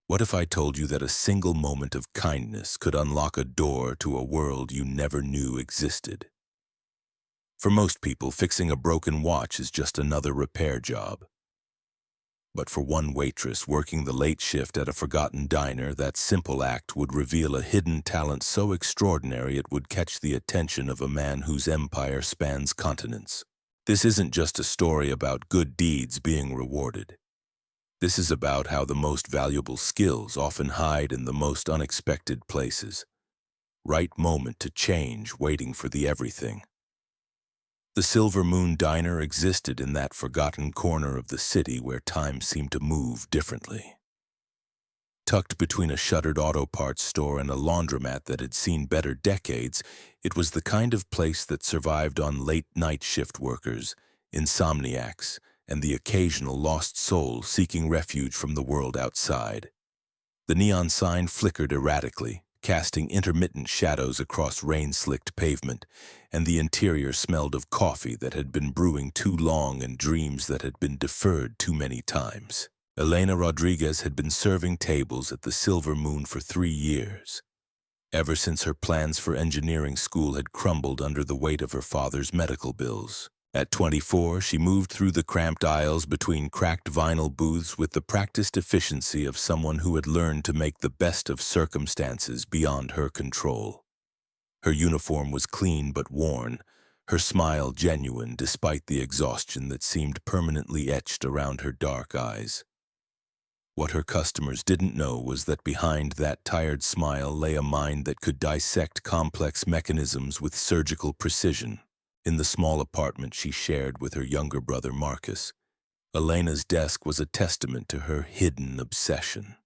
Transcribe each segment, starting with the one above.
What if I told you that a single moment of kindness could unlock a door to a world you never knew existed? For most people, fixing a broken watch is just another repair job. But for one waitress working the late shift at a forgotten diner, that simple act would reveal a hidden talent so extraordinary it would catch the attention of a man whose empire spans continents. This isn't just a story about good deeds being rewarded. This is about how the most valuable skills often hide in the most unexpected places. Right moment to change, waiting for the everything. The Silver Moon Diner existed in that forgotten corner of the city where time seemed to move differently. Tucked between a shuttered auto parts store and a laundromat that had seen better decades, it was the kind of place that survived on late-night shift workers, insomniacs, and the occasional lost soul seeking refuge from the world outside. The neon sign flickered erratically, casting intermittent shadows across rain-slicked pavement, and the interior smelled of coffee that had been brewing too long and dreams that had been deferred too many times. Elena Rodriguez had been serving tables at the Silver Moon for 3 years, ever since her plans for engineering school had crumbled under the weight of her father's medical bills. At 24, she moved through the cramped aisles between cracked vinyl booths with the practiced efficiency of someone who had learned to make the best of circumstances beyond her control. Her uniform was clean but worn, her smile genuine despite the exhaustion that seemed permanently etched around her dark eyes. What her customers didn't know was that behind that tired smile lay a mind that could dissect complex mechanisms with surgical precision. In the small apartment she shared with her younger brother Marcus, Elena's desk was a testament to her hidden obsession.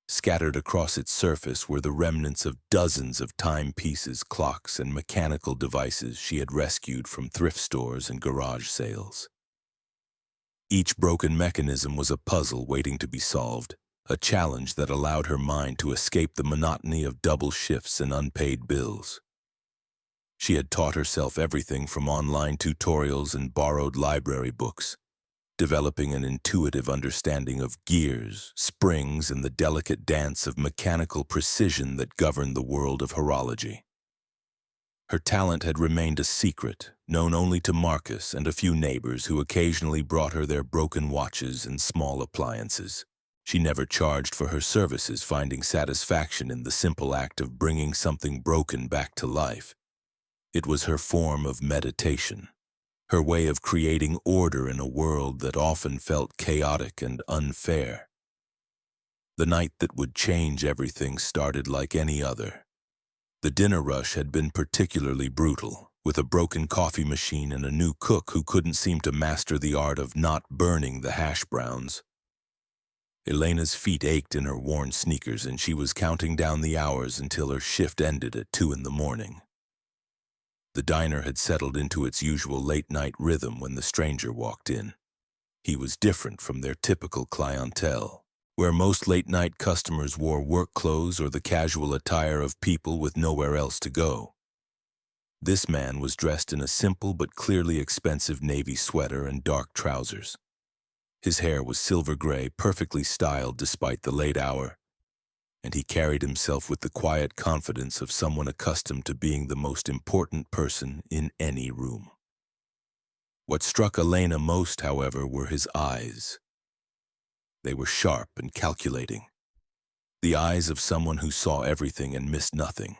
Scattered across its surface were the remnants of dozens of timepieces, clocks, and mechanical devices she had rescued from thrift stores and garage sales. Each broken mechanism was a puzzle waiting to be solved, a challenge that allowed her mind to escape the monotony of double shifts and unpaid bills. She had taught herself everything from online tutorials and borrowed library books, developing an intuitive understanding of gears, springs, and the delicate dance of mechanical precision that governed the world of horology. Her talent had remained a secret, known only to Marcus and a few neighbors who occasionally brought her their broken watches and small appliances. She never charged for her services, finding satisfaction in the simple act of bringing something broken back to life. It was her form of meditation, her way of creating order in a world that often felt chaotic and unfair. The night that would change everything started like any other. The dinner rush had been particularly brutal, with a broken coffee machine and a new cook who couldn't seem to master the art of not burning the hash browns. Elena's feet ached in her worn sneakers, and she was counting down the hours until her shift ended at 2 in the morning. The diner had settled into its usual late-night rhythm when the stranger walked in. He was different from their typical clientele, where most late-night customers wore work clothes or the casual attire of people with nowhere else to go. This man was dressed in a simple but clearly expensive navy sweater and dark trousers. His hair was silver gray, perfectly styled despite the late hour, and he carried himself with the quiet confidence of someone accustomed to being the most important person in any room. What struck Elena most, however, were his eyes. They were sharp and calculating, the eyes of someone who saw everything and missed nothing.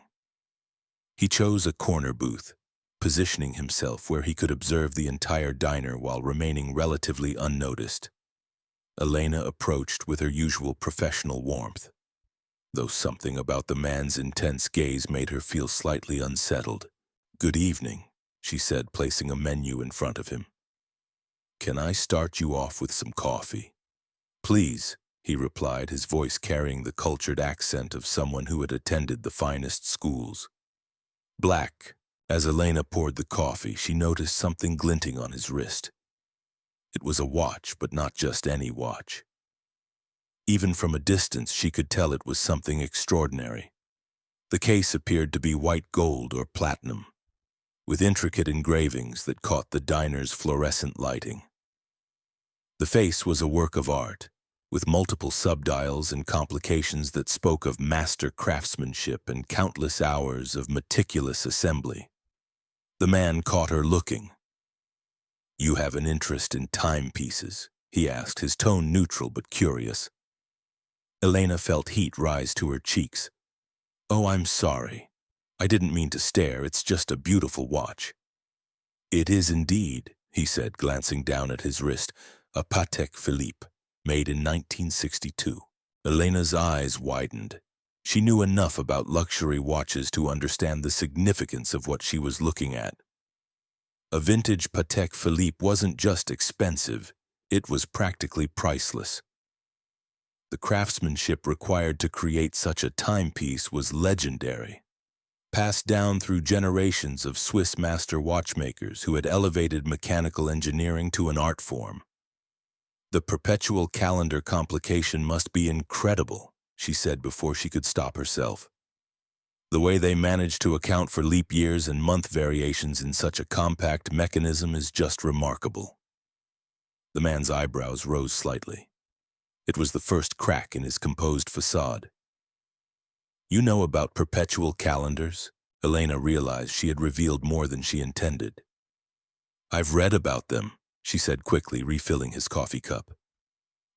He chose a corner booth, positioning himself where he could observe the entire diner while remaining relatively unnoticed. Elena approached with her usual professional warmth, though something about the man's intense gaze made her feel slightly unsettled. "Good evening," she said, placing a menu in front of him. "Can I start you off with some coffee?" "Please," he replied, his voice carrying the cultured accent of someone who had attended the finest schools. Black. As Elena poured the coffee, she noticed something glinting on his wrist. It was a watch, but not just any watch. Even from a distance, she could tell it was something extraordinary. The case appeared to be white gold or platinum, with intricate engravings that caught the diner's fluorescent lighting. The face was a work of art, with multiple subdials and complications that spoke of master craftsmanship and countless hours of meticulous assembly. The man caught her looking. "You have an interest in timepieces?" he asked, his tone neutral but curious. Elena felt heat rise to her cheeks. "Oh, I'm sorry. I didn't mean to stare. It's just a beautiful watch." "It is indeed," he said, glancing down at his wrist, "a Patek Philippe, made in 1962. Elena's eyes widened. She knew enough about luxury watches to understand the significance of what she was looking at. A vintage Patek Philippe wasn't just expensive, it was practically priceless. The craftsmanship required to create such a timepiece was legendary, passed down through generations of Swiss master watchmakers who had elevated mechanical engineering to an art form. "The perpetual calendar complication must be incredible," she said before she could stop herself. "The way they managed to account for leap years and month variations in such a compact mechanism is just remarkable." The man's eyebrows rose slightly. It was the first crack in his composed facade. "You know about perpetual calendars?" Elena realized she had revealed more than she intended. "I've read about them," she said quickly, refilling his coffee cup.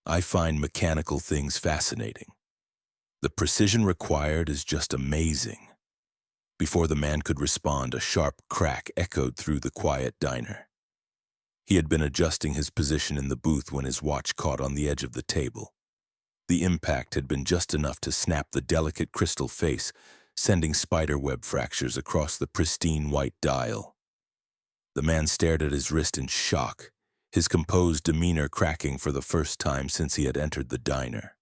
"I find mechanical things fascinating. The precision required is just amazing." Before the man could respond, a sharp crack echoed through the quiet diner. He had been adjusting his position in the booth when his watch caught on the edge of the table. The impact had been just enough to snap the delicate crystal face, sending spiderweb fractures across the pristine white dial. The man stared at his wrist in shock, his composed demeanor cracking for the first time since he had entered the diner.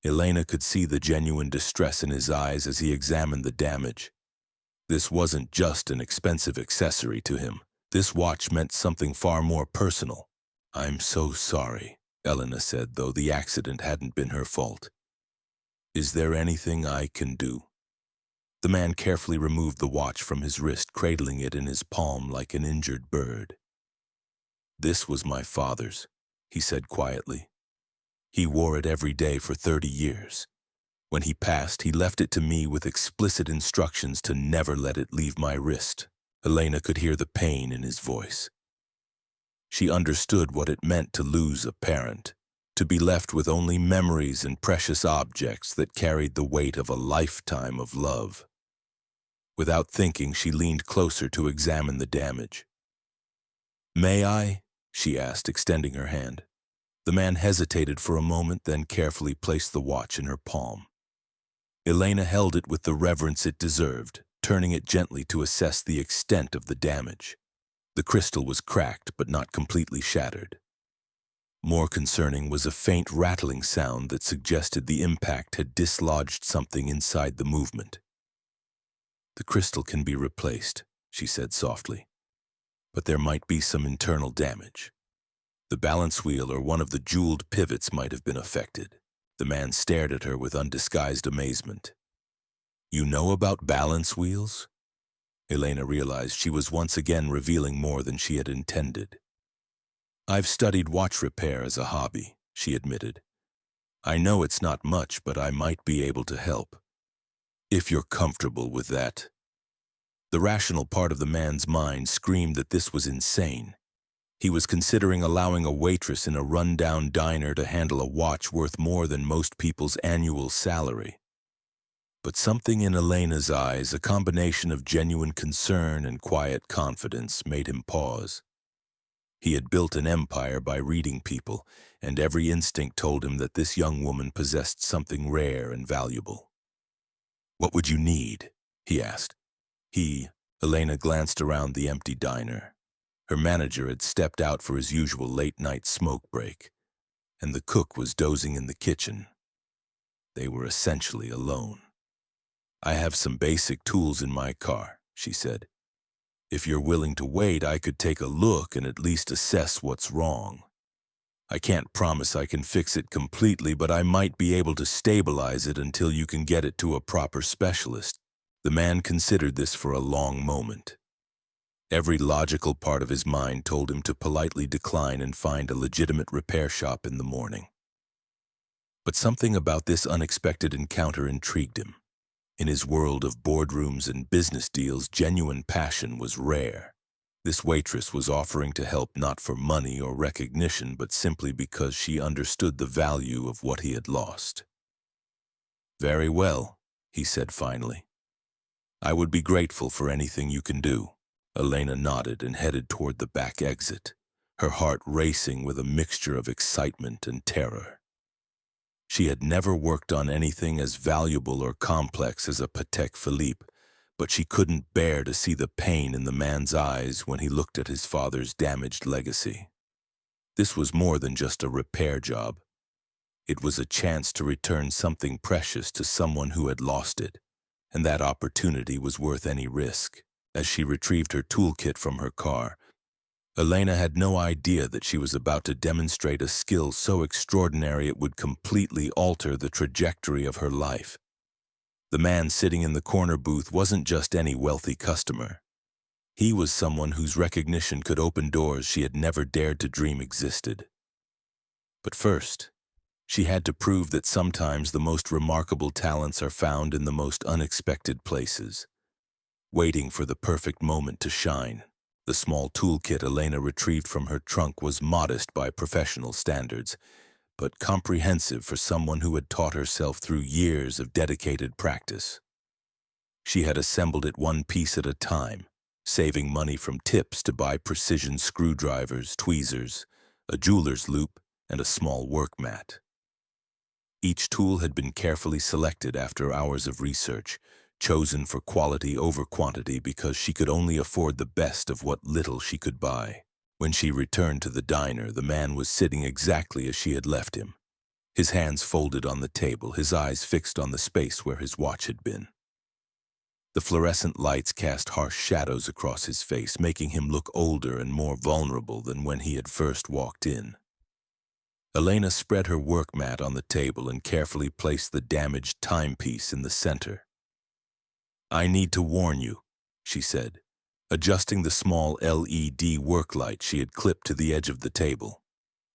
Elena could see the genuine distress in his eyes as he examined the damage. This wasn't just an expensive accessory to him. This watch meant something far more personal. "I'm so sorry," Elena said, though the accident hadn't been her fault. "Is there anything I can do?" The man carefully removed the watch from his wrist, cradling it in his palm like an injured bird. "This was my father's," he said quietly. "He wore it every day for 30 years. When he passed, he left it to me with explicit instructions to never let it leave my wrist." Elena could hear the pain in his voice. She understood what it meant to lose a parent, to be left with only memories and precious objects that carried the weight of a lifetime of love. Without thinking, she leaned closer to examine the damage. "May I?" she asked, extending her hand. The man hesitated for a moment, then carefully placed the watch in her palm. Elena held it with the reverence it deserved, turning it gently to assess the extent of the damage. The crystal was cracked but not completely shattered. More concerning was a faint rattling sound that suggested the impact had dislodged something inside the movement. "The crystal can be replaced," she said softly, "but there might be some internal damage. The balance wheel or one of the jeweled pivots might have been affected." The man stared at her with undisguised amazement. "You know about balance wheels?" Elena realized she was once again revealing more than she had intended. "I've studied watch repair as a hobby," she admitted. "I know it's not much, but I might be able to help. If you're comfortable with that." The rational part of the man's mind screamed that this was insane. He was considering allowing a waitress in a run-down diner to handle a watch worth more than most people's annual salary. But something in Elena's eyes, a combination of genuine concern and quiet confidence, made him pause. He had built an empire by reading people, and every instinct told him that this young woman possessed something rare and valuable. "What would you need?" he asked. Elena glanced around the empty diner. Her manager had stepped out for his usual late-night smoke break, and the cook was dozing in the kitchen. They were essentially alone. "I have some basic tools in my car," she said. "If you're willing to wait, I could take a look and at least assess what's wrong. I can't promise I can fix it completely, but I might be able to stabilize it until you can get it to a proper specialist." The man considered this for a long moment. Every logical part of his mind told him to politely decline and find a legitimate repair shop in the morning. But something about this unexpected encounter intrigued him. In his world of boardrooms and business deals, genuine passion was rare. This waitress was offering to help not for money or recognition, but simply because she understood the value of what he had lost. "Very well," he said finally. "I would be grateful for anything you can do." Elena nodded and headed toward the back exit, her heart racing with a mixture of excitement and terror. She had never worked on anything as valuable or complex as a Patek Philippe, but she couldn't bear to see the pain in the man's eyes when he looked at his father's damaged legacy. This was more than just a repair job. It was a chance to return something precious to someone who had lost it, and that opportunity was worth any risk. As she retrieved her toolkit from her car, Elena had no idea that she was about to demonstrate a skill so extraordinary it would completely alter the trajectory of her life. The man sitting in the corner booth wasn't just any wealthy customer. He was someone whose recognition could open doors she had never dared to dream existed. But first, she had to prove that sometimes the most remarkable talents are found in the most unexpected places, waiting for the perfect moment to shine. The small toolkit Elena retrieved from her trunk was modest by professional standards, but comprehensive for someone who had taught herself through years of dedicated practice. She had assembled it one piece at a time, saving money from tips to buy precision screwdrivers, tweezers, a jeweler's loop, and a small work mat. Each tool had been carefully selected after hours of research, chosen for quality over quantity because she could only afford the best of what little she could buy. When she returned to the diner, the man was sitting exactly as she had left him, his hands folded on the table, his eyes fixed on the space where his watch had been. The fluorescent lights cast harsh shadows across his face, making him look older and more vulnerable than when he had first walked in. Elena spread her work mat on the table and carefully placed the damaged timepiece in the center. "I need to warn you," she said, adjusting the small LED work light she had clipped to the edge of the table.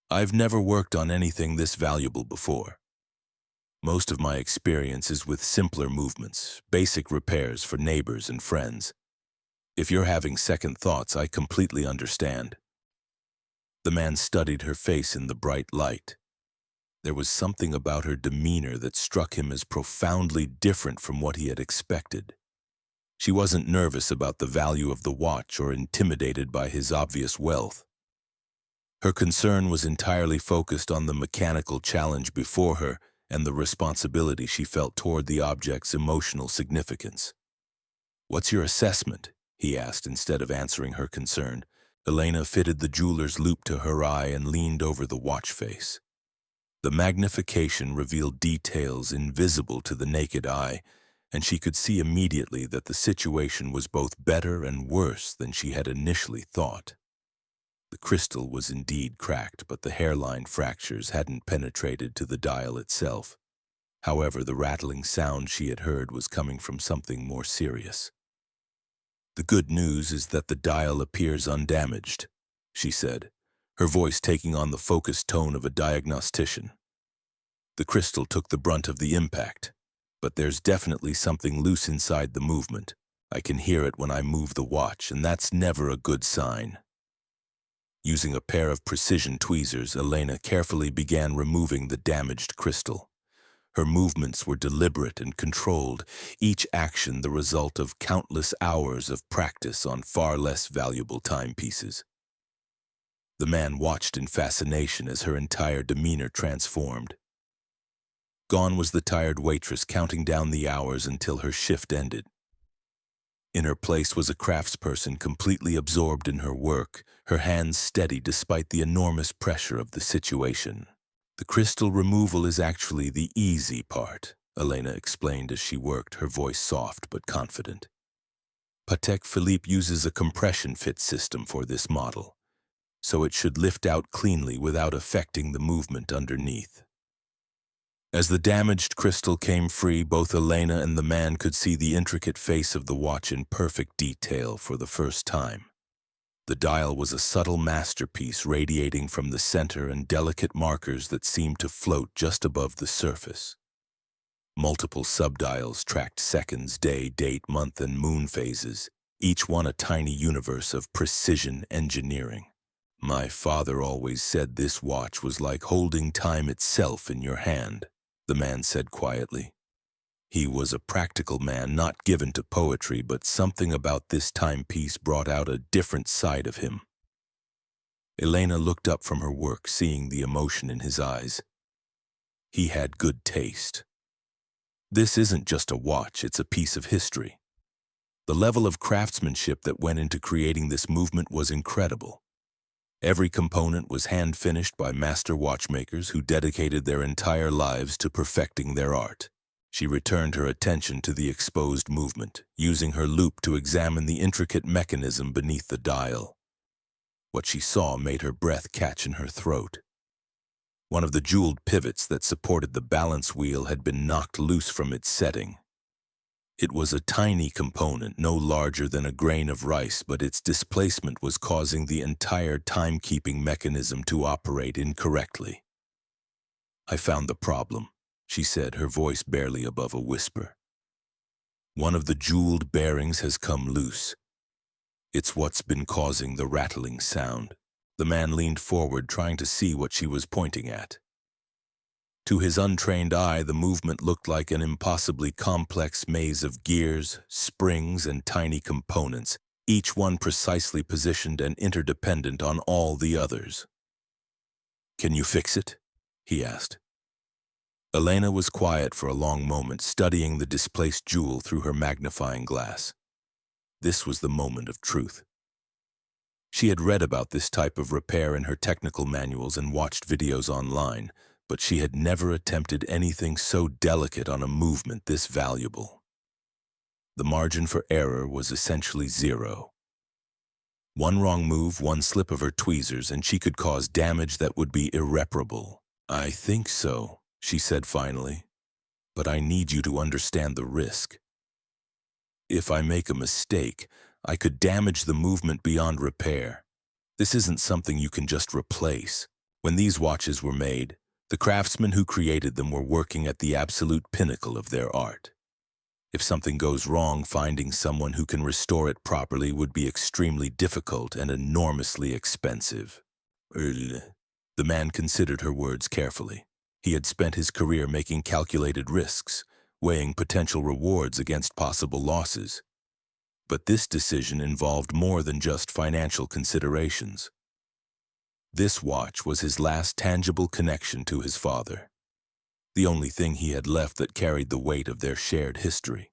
"I've never worked on anything this valuable before. Most of my experience is with simpler movements, basic repairs for neighbors and friends. If you're having second thoughts, I completely understand." The man studied her face in the bright light. There was something about her demeanor that struck him as profoundly different from what he had expected. She wasn't nervous about the value of the watch or intimidated by his obvious wealth. Her concern was entirely focused on the mechanical challenge before her and the responsibility she felt toward the object's emotional significance. "What's your assessment?" he asked instead of answering her concern. Elena fitted the jeweler's loop to her eye and leaned over the watch face. The magnification revealed details invisible to the naked eye, and she could see immediately that the situation was both better and worse than she had initially thought. The crystal was indeed cracked, but the hairline fractures hadn't penetrated to the dial itself. However, the rattling sound she had heard was coming from something more serious. "The good news is that the dial appears undamaged," she said, her voice taking on the focused tone of a diagnostician. "The crystal took the brunt of the impact, but there's definitely something loose inside the movement. I can hear it when I move the watch, and that's never a good sign." Using a pair of precision tweezers, Elena carefully began removing the damaged crystal. Her movements were deliberate and controlled, each action the result of countless hours of practice on far less valuable timepieces. The man watched in fascination as her entire demeanor transformed. Gone was the tired waitress counting down the hours until her shift ended. In her place was a craftsperson completely absorbed in her work, her hands steady despite the enormous pressure of the situation. "The crystal removal is actually the easy part," Elena explained as she worked, her voice soft but confident. "Patek Philippe uses a compression fit system for this model, so it should lift out cleanly without affecting the movement underneath." As the damaged crystal came free, both Elena and the man could see the intricate face of the watch in perfect detail for the first time. The dial was a subtle masterpiece radiating from the center and delicate markers that seemed to float just above the surface. Multiple subdials tracked seconds, day, date, month, and moon phases, each one a tiny universe of precision engineering. My father always said this watch was like holding time itself in your hand, the man said quietly. He was a practical man, not given to poetry, but something about this timepiece brought out a different side of him. Elena looked up from her work, seeing the emotion in his eyes. He had good taste. This isn't just a watch, it's a piece of history. The level of craftsmanship that went into creating this movement was incredible. Every component was hand-finished by master watchmakers who dedicated their entire lives to perfecting their art. She returned her attention to the exposed movement, using her loupe to examine the intricate mechanism beneath the dial. What she saw made her breath catch in her throat. One of the jeweled pivots that supported the balance wheel had been knocked loose from its setting. It was a tiny component, no larger than a grain of rice, but its displacement was causing the entire timekeeping mechanism to operate incorrectly. "I found the problem," she said, her voice barely above a whisper. "One of the jeweled bearings has come loose. It's what's been causing the rattling sound." The man leaned forward, trying to see what she was pointing at. To his untrained eye, the movement looked like an impossibly complex maze of gears, springs, and tiny components, each one precisely positioned and interdependent on all the others. "Can you fix it?" he asked. Elena was quiet for a long moment, studying the displaced jewel through her magnifying glass. This was the moment of truth. She had read about this type of repair in her technical manuals and watched videos online, but she had never attempted anything so delicate on a movement this valuable. The margin for error was essentially zero. One wrong move, one slip of her tweezers, and she could cause damage that would be irreparable. "I think so," she said finally, "but I need you to understand the risk. If I make a mistake, I could damage the movement beyond repair. This isn't something you can just replace." When these watches were made, the craftsmen who created them were working at the absolute pinnacle of their art. If something goes wrong, finding someone who can restore it properly would be extremely difficult and enormously expensive. The man considered her words carefully. He had spent his career making calculated risks, weighing potential rewards against possible losses. But this decision involved more than just financial considerations. This watch was his last tangible connection to his father, the only thing he had left that carried the weight of their shared history.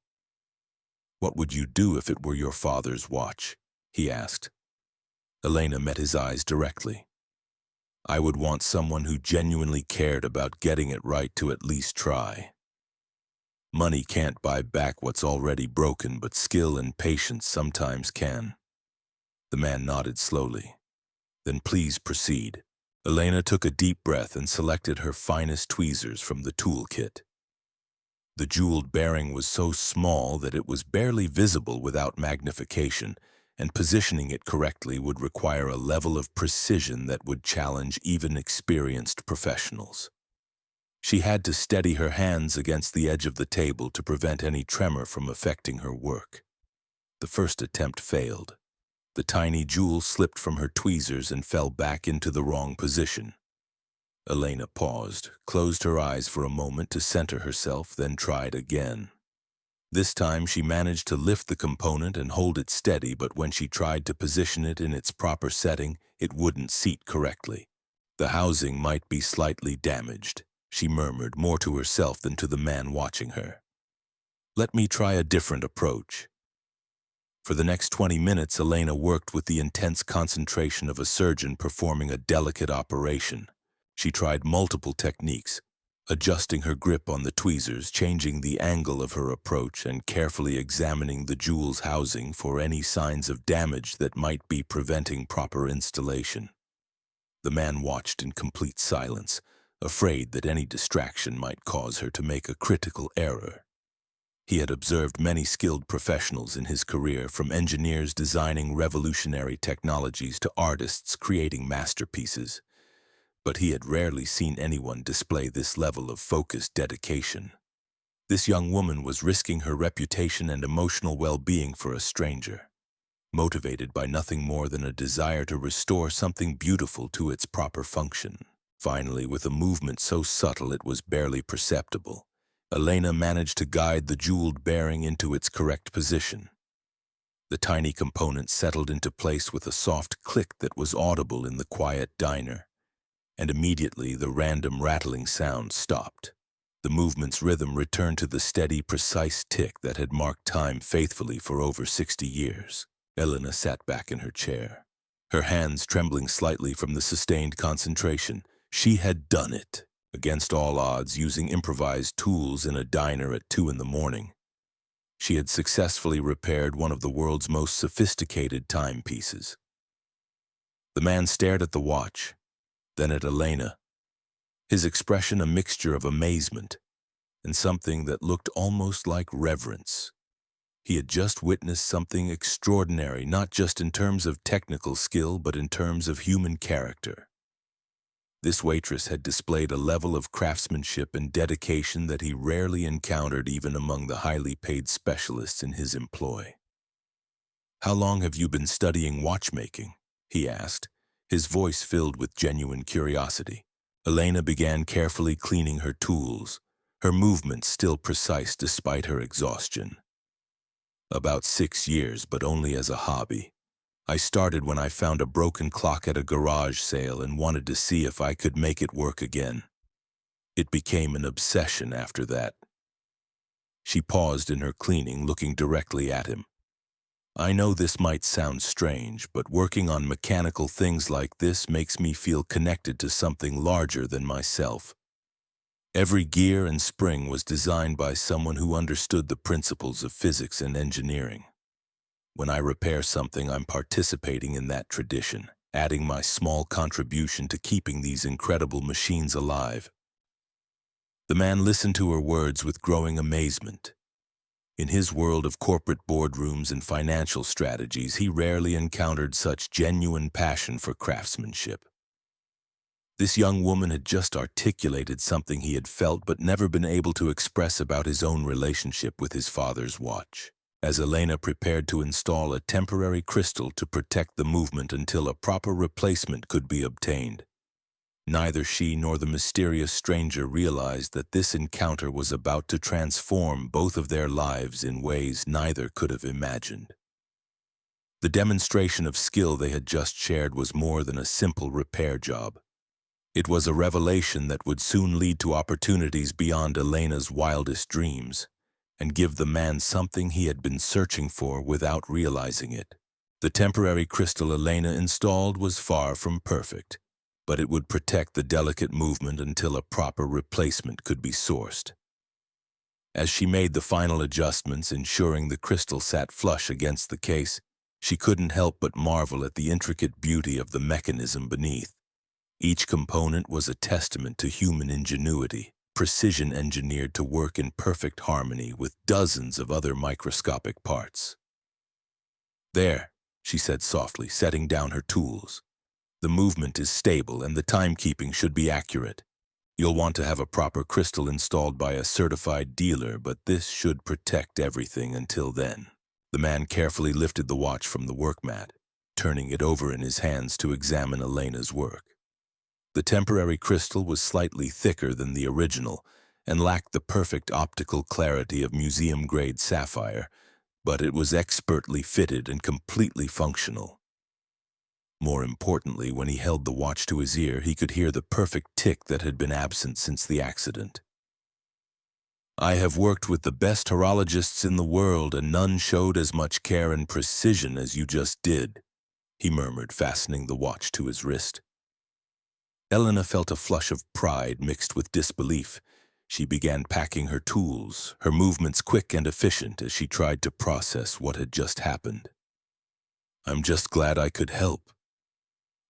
"What would you do if it were your father's watch?" he asked. Elena met his eyes directly. "I would want someone who genuinely cared about getting it right to at least try. Money can't buy back what's already broken, but skill and patience sometimes can." The man nodded slowly. "Then please proceed." Elena took a deep breath and selected her finest tweezers from the toolkit. The jeweled bearing was so small that it was barely visible without magnification, and positioning it correctly would require a level of precision that would challenge even experienced professionals. She had to steady her hands against the edge of the table to prevent any tremor from affecting her work. The first attempt failed. The tiny jewel slipped from her tweezers and fell back into the wrong position. Elena paused, closed her eyes for a moment to center herself, then tried again. This time she managed to lift the component and hold it steady, but when she tried to position it in its proper setting, it wouldn't seat correctly. "The housing might be slightly damaged," she murmured, more to herself than to the man watching her. "Let me try a different approach." For the next 20 minutes, Elena worked with the intense concentration of a surgeon performing a delicate operation. She tried multiple techniques, adjusting her grip on the tweezers, changing the angle of her approach, and carefully examining the jewel's housing for any signs of damage that might be preventing proper installation. The man watched in complete silence, afraid that any distraction might cause her to make a critical error. He had observed many skilled professionals in his career, from engineers designing revolutionary technologies to artists creating masterpieces. But he had rarely seen anyone display this level of focused dedication. This young woman was risking her reputation and emotional well-being for a stranger, motivated by nothing more than a desire to restore something beautiful to its proper function. Finally, with a movement so subtle it was barely perceptible, Elena managed to guide the jeweled bearing into its correct position. The tiny component settled into place with a soft click that was audible in the quiet diner, and immediately the random rattling sound stopped. The movement's rhythm returned to the steady, precise tick that had marked time faithfully for over 60 years. Elena sat back in her chair, her hands trembling slightly from the sustained concentration. She had done it, against all odds, using improvised tools in a diner at 2 in the morning. She had successfully repaired one of the world's most sophisticated timepieces. The man stared at the watch, then at Elena, his expression a mixture of amazement and something that looked almost like reverence. He had just witnessed something extraordinary, not just in terms of technical skill, but in terms of human character. This waitress had displayed a level of craftsmanship and dedication that he rarely encountered even among the highly paid specialists in his employ. "How long have you been studying watchmaking?" he asked, his voice filled with genuine curiosity. Elena began carefully cleaning her tools, her movements still precise despite her exhaustion. "About 6 years, but only as a hobby. I started when I found a broken clock at a garage sale and wanted to see if I could make it work again. It became an obsession after that." She paused in her cleaning, looking directly at him. "I know this might sound strange, but working on mechanical things like this makes me feel connected to something larger than myself. Every gear and spring was designed by someone who understood the principles of physics and engineering. When I repair something, I'm participating in that tradition, adding my small contribution to keeping these incredible machines alive." The man listened to her words with growing amazement. In his world of corporate boardrooms and financial strategies, he rarely encountered such genuine passion for craftsmanship. This young woman had just articulated something he had felt but never been able to express about his own relationship with his father's watch. As Elena prepared to install a temporary crystal to protect the movement until a proper replacement could be obtained, neither she nor the mysterious stranger realized that this encounter was about to transform both of their lives in ways neither could have imagined. The demonstration of skill they had just shared was more than a simple repair job. It was a revelation that would soon lead to opportunities beyond Elena's wildest dreams, and give the man something he had been searching for without realizing it. The temporary crystal Elena installed was far from perfect, but it would protect the delicate movement until a proper replacement could be sourced. As she made the final adjustments, ensuring the crystal sat flush against the case, she couldn't help but marvel at the intricate beauty of the mechanism beneath. Each component was a testament to human ingenuity, precision engineered to work in perfect harmony with dozens of other microscopic parts. "There," she said softly, setting down her tools. "The movement is stable and the timekeeping should be accurate. You'll want to have a proper crystal installed by a certified dealer, but this should protect everything until then." The man carefully lifted the watch from the workmat, turning it over in his hands to examine Elena's work. The temporary crystal was slightly thicker than the original and lacked the perfect optical clarity of museum-grade sapphire, but it was expertly fitted and completely functional. More importantly, when he held the watch to his ear, he could hear the perfect tick that had been absent since the accident. "I have worked with the best horologists in the world, and none showed as much care and precision as you just did," he murmured, fastening the watch to his wrist. Elena felt a flush of pride mixed with disbelief. She began packing her tools, her movements quick and efficient as she tried to process what had just happened. "I'm just glad I could help.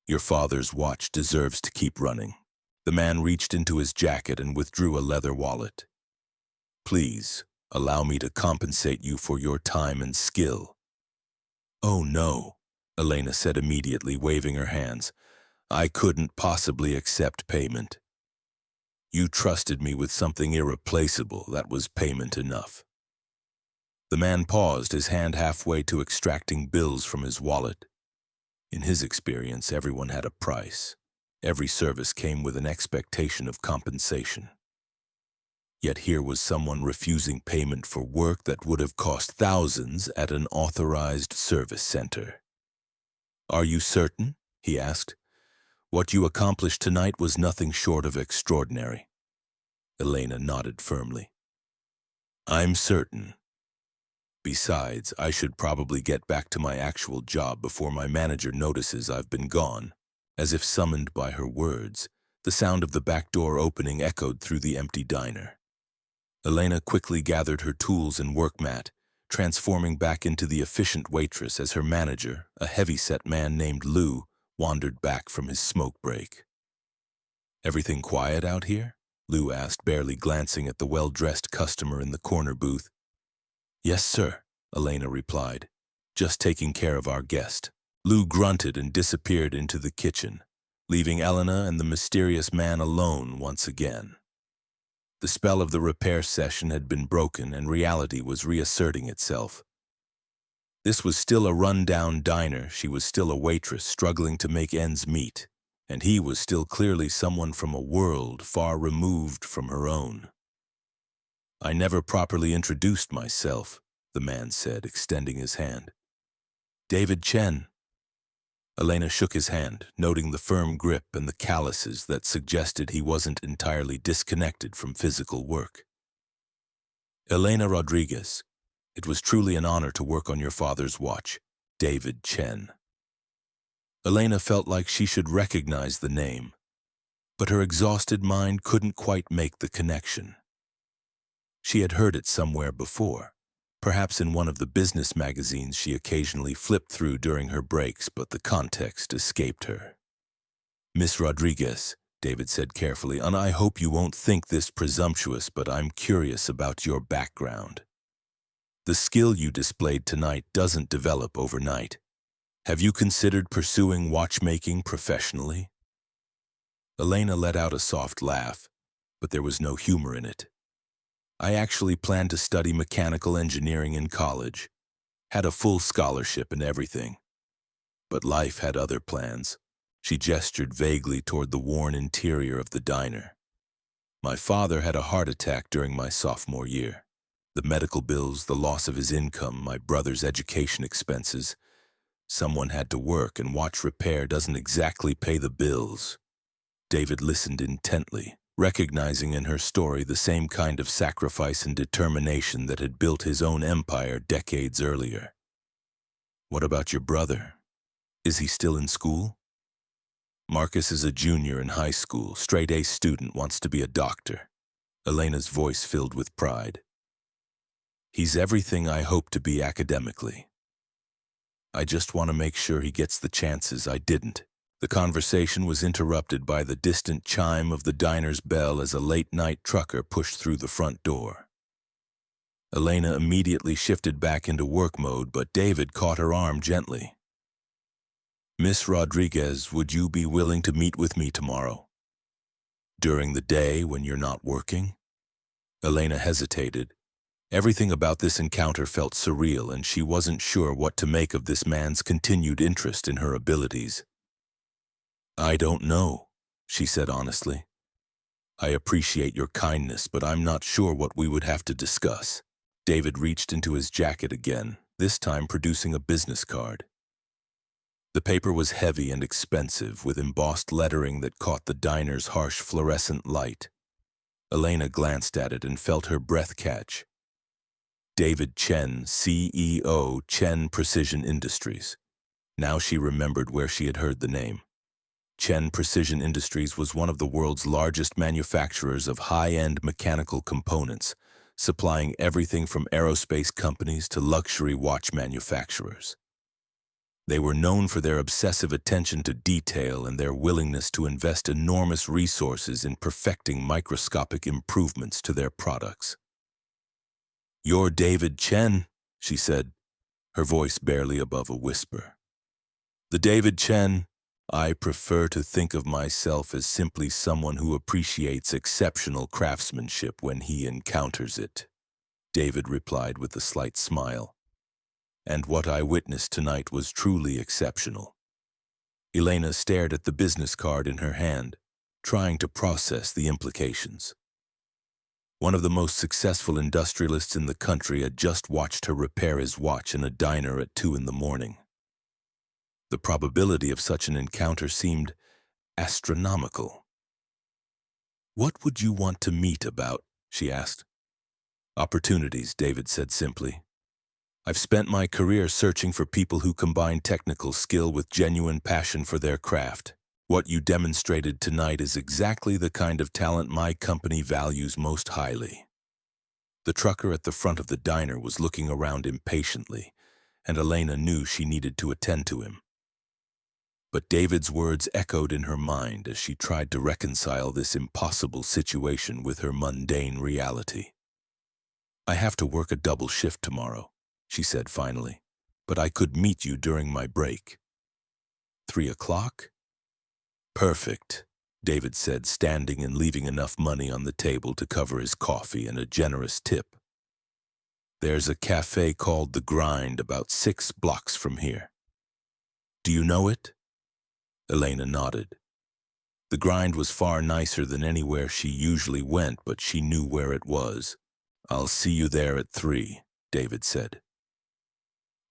Your father's watch deserves to keep running." The man reached into his jacket and withdrew a leather wallet. "Please, Allow me to compensate you for your time and skill." "Oh no," Elena said immediately, waving her hands. "I couldn't possibly accept payment. You trusted me with something irreplaceable. That was payment enough." The man paused, his hand halfway to extracting bills from his wallet. In his experience, everyone had a price. Every service came with an expectation of compensation. Yet here was someone refusing payment for work that would have cost thousands at an authorized service center. "Are you certain?" he asked. "What you accomplished tonight was nothing short of extraordinary." Elena nodded firmly. "I'm certain. Besides, I should probably get back to my actual job before my manager notices I've been gone." As if summoned by her words, the sound of the back door opening echoed through the empty diner. Elena quickly gathered her tools and work mat, transforming back into the efficient waitress as her manager, a heavy-set man named Lou, wandered back from his smoke break. "Everything quiet out here?" Lou asked, barely glancing at the well-dressed customer in the corner booth. "Yes, sir," Elena replied. "Just taking care of our guest." Lou grunted and disappeared into the kitchen, leaving Elena and the mysterious man alone once again. The spell of the repair session had been broken and reality was reasserting itself. This was still a run-down diner, she was still a waitress struggling to make ends meet, and he was still clearly someone from a world far removed from her own. "I never properly introduced myself," the man said, extending his hand. "David Chen." Elena shook his hand, noting the firm grip and the calluses that suggested he wasn't entirely disconnected from physical work. "Elena Rodriguez, it was truly an honor to work on your father's watch, David Chen." Elena felt like she should recognize the name, but her exhausted mind couldn't quite make the connection. She had heard it somewhere before. Perhaps in one of the business magazines she occasionally flipped through during her breaks, but the context escaped her. "Miss Rodriguez," David said carefully, "and I hope you won't think this presumptuous, but I'm curious about your background. The skill you displayed tonight doesn't develop overnight. Have you considered pursuing watchmaking professionally?" Elena let out a soft laugh, but there was no humor in it. "I actually planned to study mechanical engineering in college. Had a full scholarship and everything. But life had other plans." She gestured vaguely toward the worn interior of the diner. "My father had a heart attack during my sophomore year. The medical bills, the loss of his income, my brother's education expenses. Someone had to work, and watch repair doesn't exactly pay the bills." David listened intently, recognizing in her story the same kind of sacrifice and determination that had built his own empire decades earlier. "What about your brother? Is he still in school?" "Marcus is a junior in high school, straight-A student, wants to be a doctor." Elena's voice filled with pride. "He's everything I hope to be academically. I just want to make sure he gets the chances I didn't." The conversation was interrupted by the distant chime of the diner's bell as a late-night trucker pushed through the front door. Elena immediately shifted back into work mode, but David caught her arm gently. "Miss Rodriguez, would you be willing to meet with me tomorrow? During the day when you're not working?" Elena hesitated. Everything about this encounter felt surreal, and she wasn't sure what to make of this man's continued interest in her abilities. "I don't know," she said honestly. "I appreciate your kindness, but I'm not sure what we would have to discuss." David reached into his jacket again, this time producing a business card. The paper was heavy and expensive, with embossed lettering that caught the diner's harsh fluorescent light. Elena glanced at it and felt her breath catch. David Chen, CEO, Chen Precision Industries. Now she remembered where she had heard the name. Chen Precision Industries was one of the world's largest manufacturers of high-end mechanical components, supplying everything from aerospace companies to luxury watch manufacturers. They were known for their obsessive attention to detail and their willingness to invest enormous resources in perfecting microscopic improvements to their products. "You're David Chen," she said, her voice barely above a whisper. "The David Chen. I prefer to think of myself as simply someone who appreciates exceptional craftsmanship when he encounters it," David replied with a slight smile. "And what I witnessed tonight was truly exceptional." Elena stared at the business card in her hand, trying to process the implications. One of the most successful industrialists in the country had just watched her repair his watch in a diner at 2 in the morning. The probability of such an encounter seemed astronomical. "What would you want to meet about?" she asked. "Opportunities," David said simply. "I've spent my career searching for people who combine technical skill with genuine passion for their craft. What you demonstrated tonight is exactly the kind of talent my company values most highly." The trucker at the front of the diner was looking around impatiently, and Elena knew she needed to attend to him. But David's words echoed in her mind as she tried to reconcile this impossible situation with her mundane reality. "I have to work a double shift tomorrow," she said finally, "but I could meet you during my break." 3 o'clock? "Perfect," David said, standing and leaving enough money on the table to cover his coffee and a generous tip. "There's a cafe called The Grind about 6 blocks from here. Do you know it?" Elena nodded. The Grind was far nicer than anywhere she usually went, but she knew where it was. "I'll see you there at 3, David said.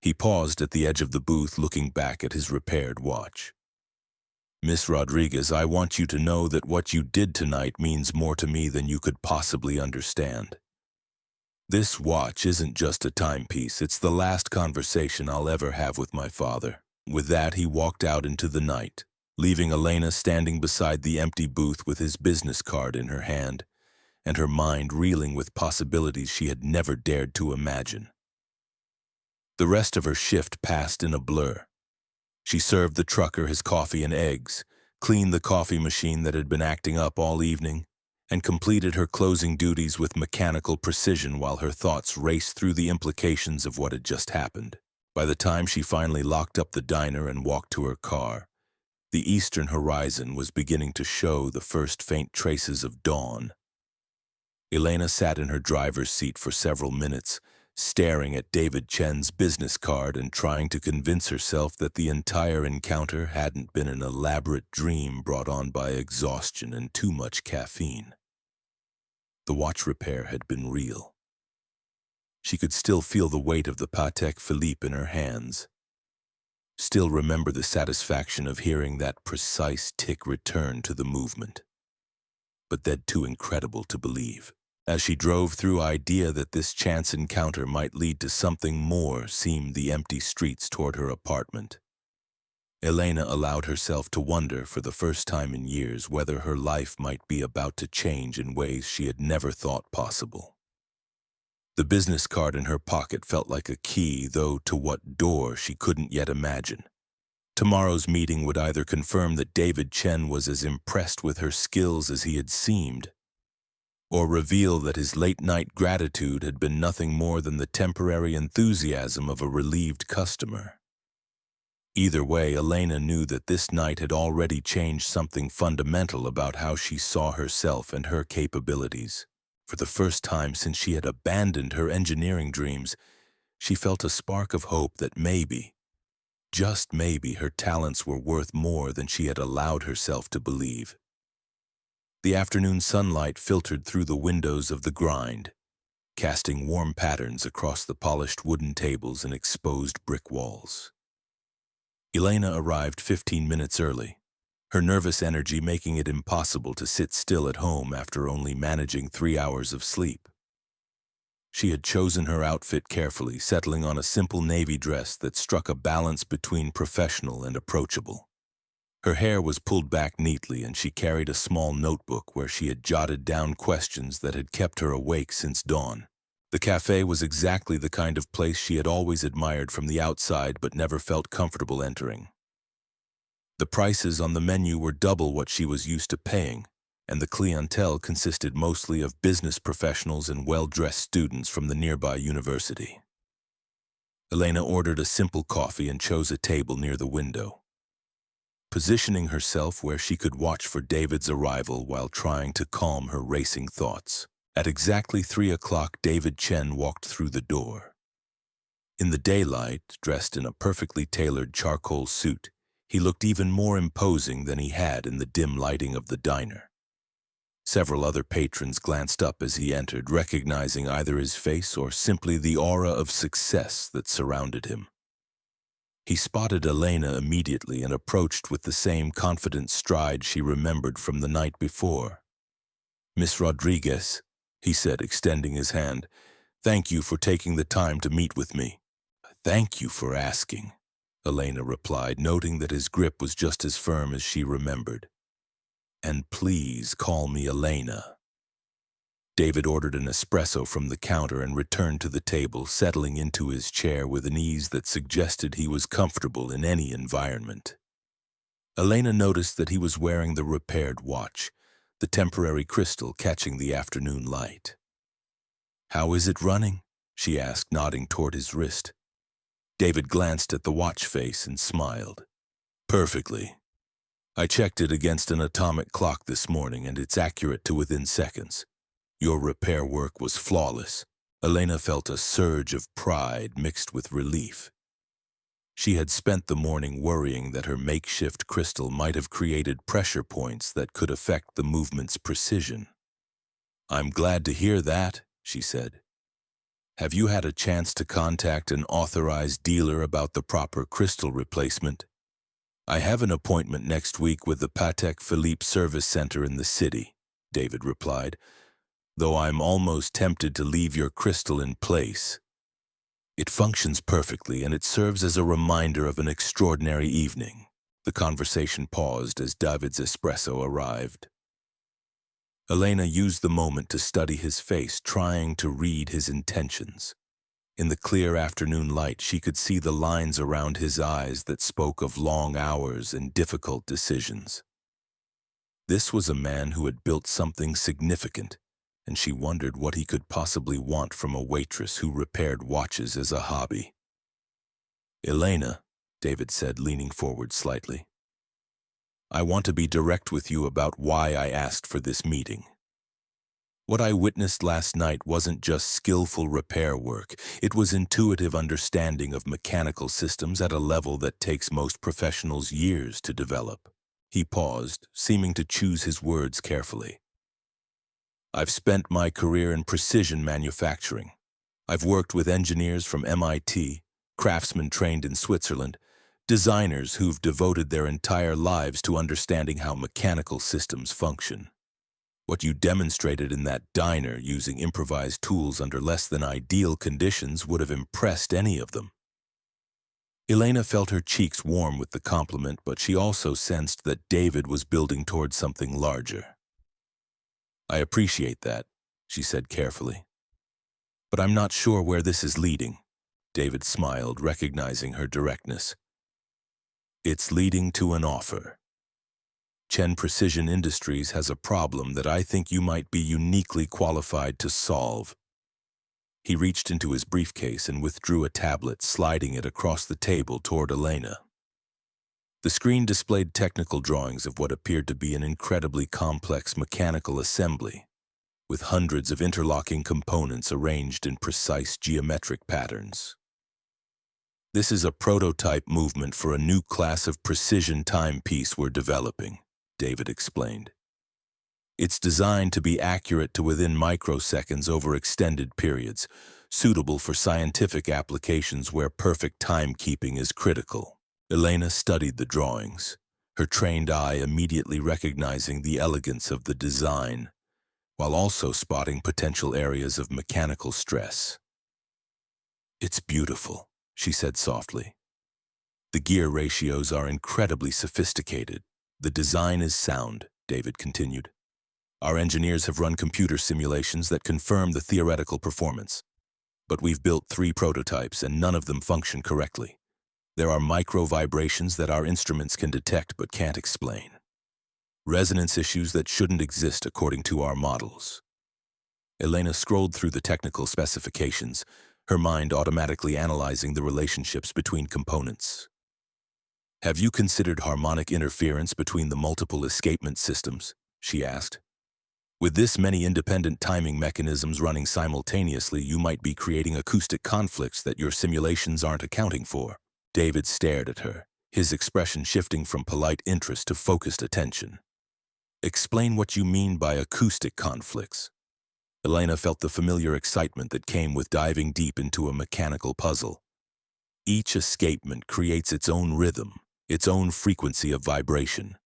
He paused at the edge of the booth, looking back at his repaired watch. "Miss Rodriguez, I want you to know that what you did tonight means more to me than you could possibly understand. This watch isn't just a timepiece, it's the last conversation I'll ever have with my father." With that, he walked out into the night, leaving Elena standing beside the empty booth with his business card in her hand, and her mind reeling with possibilities she had never dared to imagine. The rest of her shift passed in a blur. She served the trucker his coffee and eggs, cleaned the coffee machine that had been acting up all evening, and completed her closing duties with mechanical precision while her thoughts raced through the implications of what had just happened. By the time she finally locked up the diner and walked to her car, the eastern horizon was beginning to show the first faint traces of dawn. Elena sat in her driver's seat for several minutes, staring at David Chen's business card and trying to convince herself that the entire encounter hadn't been an elaborate dream brought on by exhaustion and too much caffeine. The watch repair had been real. She could still feel the weight of the Patek Philippe in her hands, still remember the satisfaction of hearing that precise tick return to the movement. But that too incredible to believe. As she drove through, idea that this chance encounter might lead to something more seemed the empty streets toward her apartment. Elena allowed herself to wonder for the first time in years whether her life might be about to change in ways she had never thought possible. The business card in her pocket felt like a key, though to what door she couldn't yet imagine. Tomorrow's meeting would either confirm that David Chen was as impressed with her skills as he had seemed, or reveal that his late-night gratitude had been nothing more than the temporary enthusiasm of a relieved customer. Either way, Elena knew that this night had already changed something fundamental about how she saw herself and her capabilities. For the first time since she had abandoned her engineering dreams, she felt a spark of hope that maybe, just maybe, her talents were worth more than she had allowed herself to believe. The afternoon sunlight filtered through the windows of the Grind, casting warm patterns across the polished wooden tables and exposed brick walls. Elena arrived 15 minutes early, her nervous energy making it impossible to sit still at home after only managing 3 hours of sleep. She had chosen her outfit carefully, settling on a simple navy dress that struck a balance between professional and approachable. Her hair was pulled back neatly, and she carried a small notebook where she had jotted down questions that had kept her awake since dawn. The cafe was exactly the kind of place she had always admired from the outside but never felt comfortable entering. The prices on the menu were double what she was used to paying, and the clientele consisted mostly of business professionals and well-dressed students from the nearby university. Elena ordered a simple coffee and chose a table near the window, positioning herself where she could watch for David's arrival while trying to calm her racing thoughts. At exactly 3 o'clock, David Chen walked through the door. In the daylight, dressed in a perfectly tailored charcoal suit, he looked even more imposing than he had in the dim lighting of the diner. Several other patrons glanced up as he entered, recognizing either his face or simply the aura of success that surrounded him. He spotted Elena immediately and approached with the same confident stride she remembered from the night before. "Miss Rodriguez," he said, extending his hand, "thank you for taking the time to meet with me." "Thank you for asking," Elena replied, noting that his grip was just as firm as she remembered. "And please call me Elena." David ordered an espresso from the counter and returned to the table, settling into his chair with an ease that suggested he was comfortable in any environment. Elena noticed that he was wearing the repaired watch, the temporary crystal catching the afternoon light. "How is it running?" she asked, nodding toward his wrist. David glanced at the watch face and smiled. "Perfectly. I checked it against an atomic clock this morning, and it's accurate to within seconds. Your repair work was flawless." Elena felt a surge of pride mixed with relief. She had spent the morning worrying that her makeshift crystal might have created pressure points that could affect the movement's precision. "I'm glad to hear that," she said. "Have you had a chance to contact an authorized dealer about the proper crystal replacement?" "I have an appointment next week with the Patek Philippe Service Center in the city," David replied, "though I'm almost tempted to leave your crystal in place. It functions perfectly, and it serves as a reminder of an extraordinary evening." The conversation paused as David's espresso arrived. Elena used the moment to study his face, trying to read his intentions. In the clear afternoon light, she could see the lines around his eyes that spoke of long hours and difficult decisions. This was a man who had built something significant, and she wondered what he could possibly want from a waitress who repaired watches as a hobby. "Elena," David said, leaning forward slightly, "I want to be direct with you about why I asked for this meeting. What I witnessed last night wasn't just skillful repair work, it was intuitive understanding of mechanical systems at a level that takes most professionals years to develop." He paused, seeming to choose his words carefully. "I've spent my career in precision manufacturing. I've worked with engineers from MIT, craftsmen trained in Switzerland, designers who've devoted their entire lives to understanding how mechanical systems function. What you demonstrated in that diner using improvised tools under less than ideal conditions would have impressed any of them." Elena felt her cheeks warm with the compliment, but she also sensed that David was building towards something larger. "I appreciate that," she said carefully. "But I'm not sure where this is leading." David smiled, recognizing her directness. "It's leading to an offer. Chen Precision Industries has a problem that I think you might be uniquely qualified to solve." He reached into his briefcase and withdrew a tablet, sliding it across the table toward Elena. The screen displayed technical drawings of what appeared to be an incredibly complex mechanical assembly, with hundreds of interlocking components arranged in precise geometric patterns. "This is a prototype movement for a new class of precision timepiece we're developing," David explained. "It's designed to be accurate to within microseconds over extended periods, suitable for scientific applications where perfect timekeeping is critical." Elena studied the drawings, her trained eye immediately recognizing the elegance of the design, while also spotting potential areas of mechanical stress. "It's beautiful," she said softly. "The gear ratios are incredibly sophisticated. The design is sound," David continued. "Our engineers have run computer simulations that confirm the theoretical performance. But we've built 3 prototypes and none of them function correctly. There are micro vibrations that our instruments can detect but can't explain. Resonance issues that shouldn't exist according to our models. Elena scrolled through the technical specifications, her mind automatically analyzing the relationships between components. Have you considered harmonic interference between the multiple escapement systems? She asked. With this many independent timing mechanisms running simultaneously, you might be creating acoustic conflicts that your simulations aren't accounting for. David stared at her, his expression shifting from polite interest to focused attention. Explain what you mean by acoustic conflicts. Elena felt the familiar excitement that came with diving deep into a mechanical puzzle. Each escapement creates its own rhythm, its own frequency of vibration.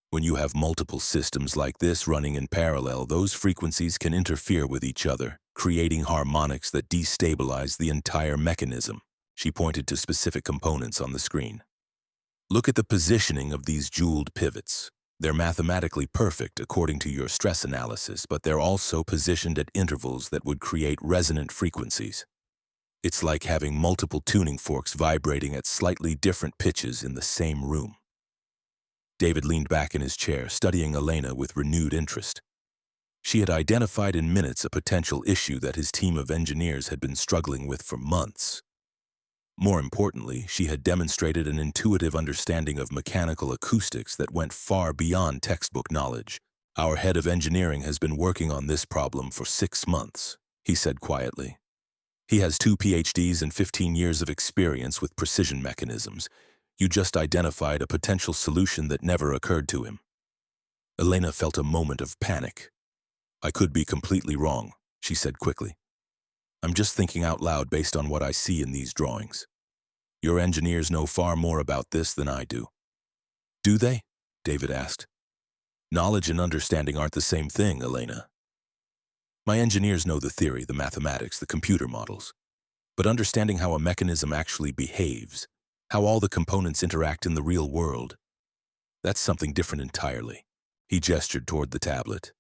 When you have multiple systems like this running in parallel, those frequencies can interfere with each other, creating harmonics that destabilize the entire mechanism. She pointed to specific components on the screen. Look at the positioning of these jeweled pivots. They're mathematically perfect according to your stress analysis, but they're also positioned at intervals that would create resonant frequencies. It's like having multiple tuning forks vibrating at slightly different pitches in the same room. David leaned back in his chair, studying Elena with renewed interest. She had identified in minutes a potential issue that his team of engineers had been struggling with for months. More importantly, she had demonstrated an intuitive understanding of mechanical acoustics that went far beyond textbook knowledge. Our head of engineering has been working on this problem for 6 months, he said quietly. He has 2 PhDs and 15 years of experience with precision mechanisms. You just identified a potential solution that never occurred to him. Elena felt a moment of panic. I could be completely wrong, she said quickly. I'm just thinking out loud based on what I see in these drawings. Your engineers know far more about this than I do. Do they? David asked. Knowledge and understanding aren't the same thing, Elena. My engineers know the theory, the mathematics, the computer models. But understanding how a mechanism actually behaves, how all the components interact in the real world, that's something different entirely. He gestured toward the tablet.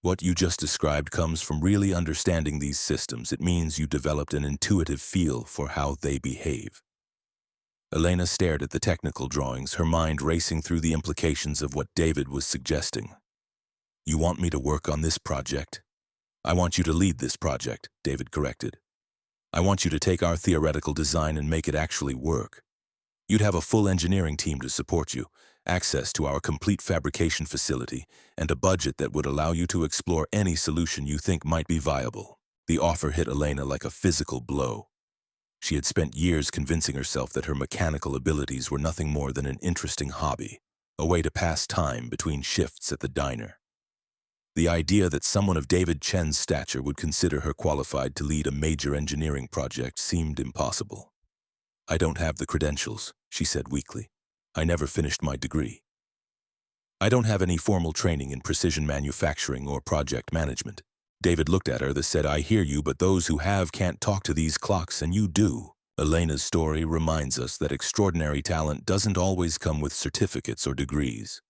What you just described comes from really understanding these systems. It means you developed an intuitive feel for how they behave. Elena stared at the technical drawings, her mind racing through the implications of what David was suggesting. You want me to work on this project? I want you to lead this project, David corrected. I want you to take our theoretical design and make it actually work. You'd have a full engineering team to support you, access to our complete fabrication facility, and a budget that would allow you to explore any solution you think might be viable. The offer hit Elena like a physical blow. She had spent years convincing herself that her mechanical abilities were nothing more than an interesting hobby, a way to pass time between shifts at the diner. The idea that someone of David Chen's stature would consider her qualified to lead a major engineering project seemed impossible. I don't have the credentials, she said weakly. I never finished my degree. I don't have any formal training in precision manufacturing or project management. David looked at her and said, I hear you, but those who have can't talk to these clocks, and you do. Elena's story reminds us that extraordinary talent doesn't always come with certificates or degrees.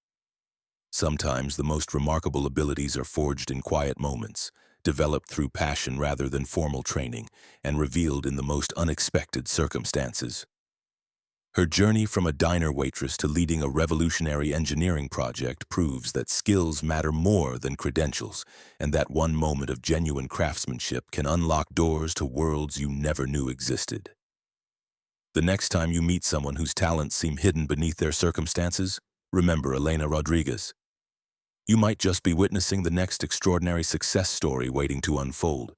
Sometimes the most remarkable abilities are forged in quiet moments, developed through passion rather than formal training, and revealed in the most unexpected circumstances. Her journey from a diner waitress to leading a revolutionary engineering project proves that skills matter more than credentials, and that one moment of genuine craftsmanship can unlock doors to worlds you never knew existed. The next time you meet someone whose talents seem hidden beneath their circumstances, remember Elena Rodriguez. You might just be witnessing the next extraordinary success story waiting to unfold.